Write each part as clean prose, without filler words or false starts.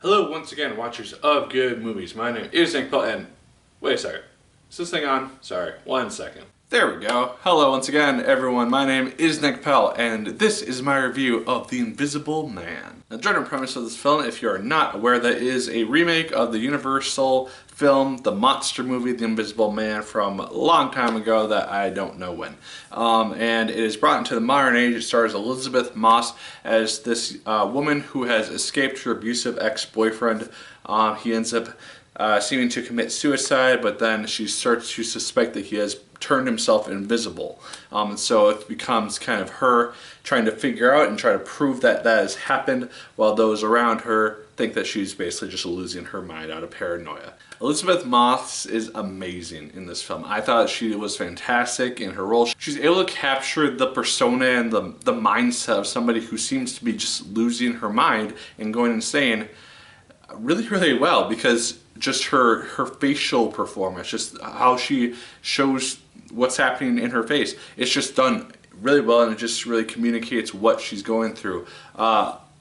Hello once again, watchers of good movies. My name is Nick Pell, and wait a second. Is this thing on? Sorry, 1 second. There we go. Hello once again, everyone. My name is Nick Pell, and this is my review of The Invisible Man. The general premise of this film, if you are not aware, that is a remake of the Universal film, the monster movie, The Invisible Man, from a long time ago that I don't know when. And it is brought into the modern age. It stars Elizabeth Moss as this woman who has escaped her abusive ex-boyfriend. He ends up seeming to commit suicide, but then she starts to suspect that he has turned himself invisible. And so it becomes kind of her trying to figure out and try to prove that that has happened, while those around her think that she's basically just losing her mind out of paranoia. Elizabeth Moss is amazing in this film. I thought she was fantastic in her role. She's able to capture the persona and the mindset of somebody who seems to be just losing her mind and going insane really well, because just her facial performance, just how she shows what's happening in her face, it's just done really well, and it just really communicates what she's going through.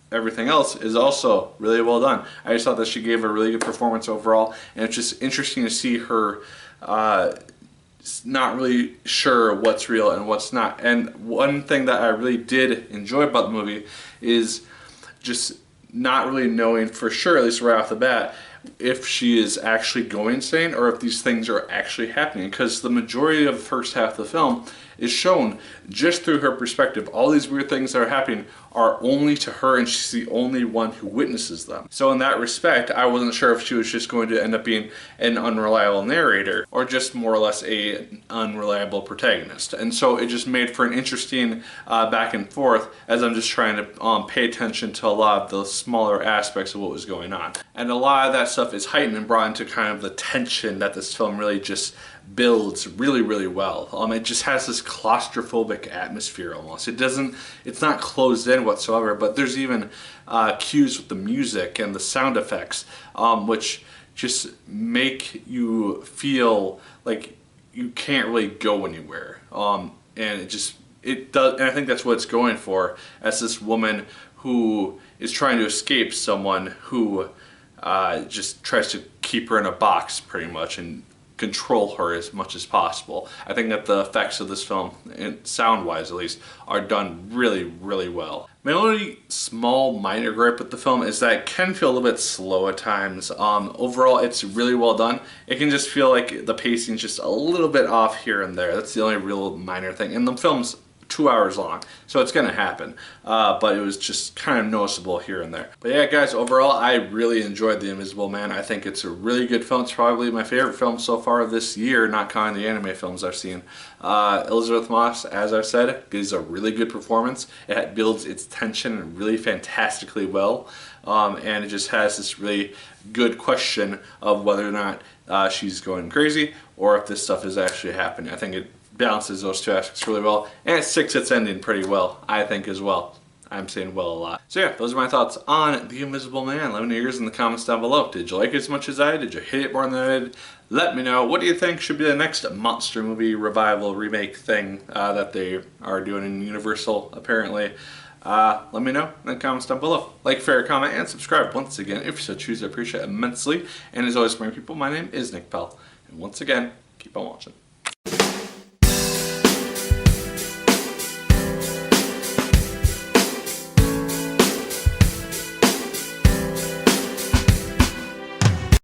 Everything else is also really well done. I just thought that she gave a really good performance overall, and it's just interesting to see her not really sure what's real and what's not. And one thing that I really did enjoy about the movie is just not really knowing for sure, at least right off the bat, if she is actually going insane or if these things are actually happening, because the majority of the first half of the film is shown just through her perspective. All these weird things that are happening are only to her, and she's the only one who witnesses them. So in that respect, I wasn't sure if she was just going to end up being an unreliable narrator or just more or less an unreliable protagonist. And so it just made for an interesting back and forth as I'm just trying to pay attention to a lot of the smaller aspects of what was going on. And a lot of that stuff is heightened and brought into kind of the tension that this film really just builds really well. It just has this claustrophobic atmosphere almost. It's not closed in whatsoever, but there's even cues with the music and the sound effects, which just make you feel like you can't really go anywhere. And it does, and I think that's what it's going for, as this woman who is trying to escape someone who just tries to keep her in a box pretty much and control her as much as possible. I think that the effects of this film, sound-wise at least, are done really well. My only small minor gripe with the film is that it can feel a little bit slow at times. Overall, it's really well done. It can just feel like the pacing's just a little bit off here and there. That's the only real minor thing. And the film's 2 hours long, so it's gonna happen, but it was just kind of noticeable here and there. But yeah, guys, overall I really enjoyed The Invisible Man. I think it's a really good film. It's probably my favorite film so far this year, not counting the anime films I've seen. Elizabeth Moss, as I've said, gives a really good performance. It builds its tension really fantastically well, and it just has this really good question of whether or not she's going crazy or if this stuff is actually happening. I think it balances those two aspects really well, and it sticks its ending pretty well, I think, as well. I'm saying well a lot. So yeah, those are my thoughts on The Invisible Man. Let me know yours in the comments down below. Did you like it as much as I did? Did you hate it more than I did? Let me know. What do you think should be the next monster movie revival remake thing that they are doing in Universal, apparently? Let me know in the comments down below. Like, favorite, comment, and subscribe once again if you so choose. I appreciate it immensely. And as always, my people, my name is Nick Pell. And once again, keep on watching.